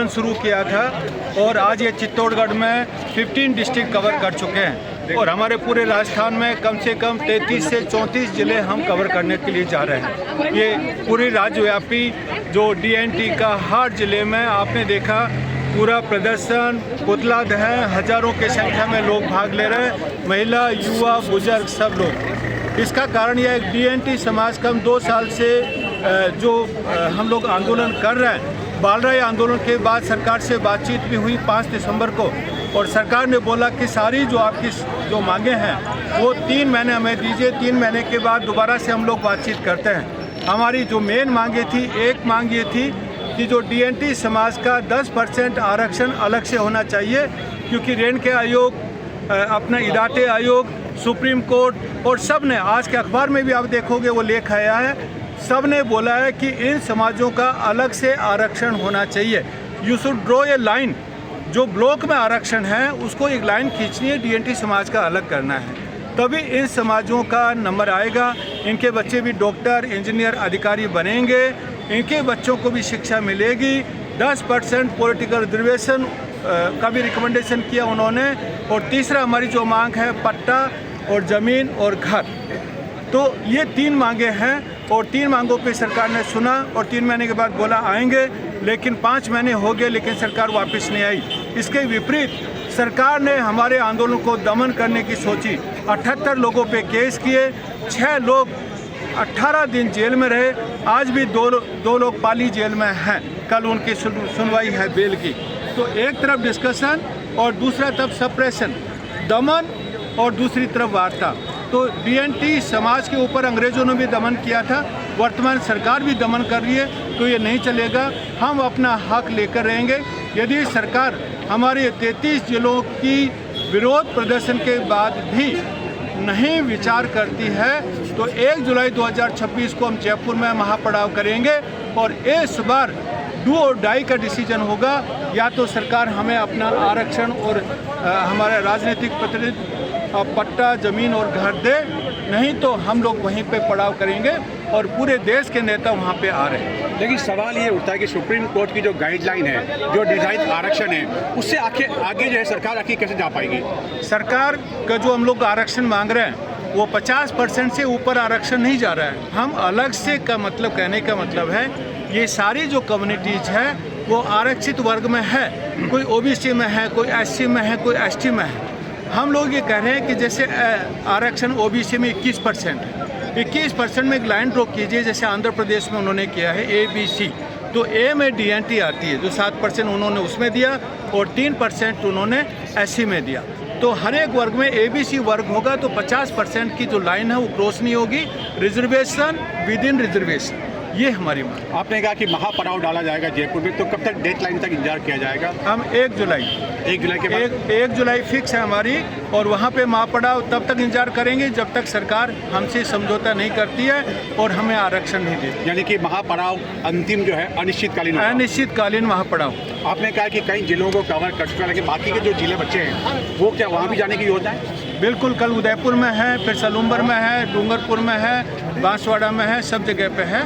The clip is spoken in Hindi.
आंदोलन शुरू किया था और आज ये चित्तौड़गढ़ में 15 डिस्ट्रिक्ट कवर कर चुके हैं और हमारे पूरे राजस्थान में कम से कम 33 से 34 ज़िले हम कवर करने के लिए जा रहे हैं। ये पूरी राज्यव्यापी जो DNT का हर ज़िले में आपने देखा पूरा प्रदर्शन, पुतला दहन, हजारों की संख्या में लोग भाग ले रहे हैं, महिला, युवा, बुजुर्ग सब लोग। इसका कारण यह है DNT समाज का हम 2 साल से जो हम लोग आंदोलन कर रहे हैं, बाल राय आंदोलन के बाद सरकार से बातचीत भी हुई 5 दिसंबर को और सरकार ने बोला कि सारी जो आपकी जो मांगे हैं वो 3 महीने हमें दीजिए, 3 महीने के बाद दोबारा से हम लोग बातचीत करते हैं। हमारी जो मेन मांगे थी, एक मांग ये थी कि जो DNT समाज का 10% आरक्षण अलग से होना चाहिए, क्योंकि रेन के आयोग, अपना इदाते आयोग, सुप्रीम कोर्ट और सब ने, आज के अखबार में भी आप देखोगे वो लेख आया है, सब ने बोला है कि इन समाजों का अलग से आरक्षण होना चाहिए। You should draw a line. जो ब्लॉक में आरक्षण है उसको एक लाइन खींचनी है, DNT समाज का अलग करना है, तभी इन समाजों का नंबर आएगा। इनके बच्चे भी डॉक्टर, इंजीनियर, अधिकारी बनेंगे, इनके बच्चों को भी शिक्षा मिलेगी। 10% पॉलिटिकल रिजर्वेशन का भी रिकमेंडेशन किया उन्होंने। और तीसरा हमारी जो मांग है पट्टा और ज़मीन और घर। तो ये 3 मांगे हैं और 3 मांगों पे सरकार ने सुना और 3 महीने के बाद बोला आएंगे, लेकिन 5 महीने हो गए लेकिन सरकार वापस नहीं आई। इसके विपरीत सरकार ने हमारे आंदोलन को दमन करने की सोची। 78 लोगों पे केस किए, 6 लोग 18 दिन जेल में रहे। आज भी दो लोग पाली जेल में हैं। कल उनकी सुनवाई है बेल की। तो एक तरफ डिस्कशन और दूसरा तरफ सप्रेशन, दमन और दूसरी तरफ वार्ता। तो DNT समाज के ऊपर अंग्रेज़ों ने भी दमन किया था, वर्तमान सरकार भी दमन कर रही है, तो ये नहीं चलेगा। हम अपना हक लेकर रहेंगे। यदि सरकार हमारे 33 जिलों की विरोध प्रदर्शन के बाद भी नहीं विचार करती है तो 1 जुलाई 2026 को हम जयपुर में महापड़ाव करेंगे और इस बार डू और डाई का डिसीजन होगा। या तो सरकार हमें अपना आरक्षण और हमारे राजनीतिक प्रतिनिधि पट्टा, ज़मीन और घर दे, नहीं तो हम लोग वहीं पे पड़ाव करेंगे और पूरे देश के नेता वहाँ पे आ रहे हैं। लेकिन सवाल ये उठता है कि सुप्रीम कोर्ट की जो गाइडलाइन है, जो निर्धारित आरक्षण है, उससे आगे जो है सरकार आखिर कैसे जा पाएगी? सरकार का जो हम लोग आरक्षण मांग रहे हैं वो 50% से ऊपर आरक्षण नहीं जा रहा है। हम अलग से का मतलब, कहने का मतलब है ये सारी जो कम्युनिटीज़ है वो आरक्षित वर्ग में है। कोई OBC में है, कोई SC में है, कोई ST में है। हम लोग ये कह रहे हैं कि जैसे आरक्षण OBC में 21% है, 21% में एक लाइन ड्रॉ कीजिए, जैसे आंध्र प्रदेश में उन्होंने किया है ABC। तो A में DNT आती है, जो 7% उन्होंने उसमें दिया और 3% उन्होंने SC में दिया। तो हर एक वर्ग में ABC वर्ग होगा तो 50% की जो लाइन है वो क्रॉस नहीं होगी। रिजर्वेशन विद इन रिजर्वेशन, ये हमारी मांग। आपने कहा कि महापड़ाव डाला जाएगा जयपुर में, तो कब तक डेडलाइन तक इंतजार किया जाएगा? हम 1 जुलाई के बाद 1 जुलाई फिक्स है हमारी, और वहाँ पे महापड़ाव तब तक इंतजार करेंगे जब तक सरकार हमसे समझौता नहीं करती है और हमें आरक्षण नहीं देती। यानी कि महापड़ाव अंतिम जो है अनिश्चितकालीन महापड़ाव। आपने कहा कि कई जिलों को कवर कर चुका है, लेकिन बाकी के जो जिले बच्चे हैं वो क्या वहाँ भी जाने की योजना है? बिल्कुल, कल उदयपुर में है, फिर सलूम्बर में है, डूंगरपुर में है, बांसवाड़ा में है, सब जगह पे है।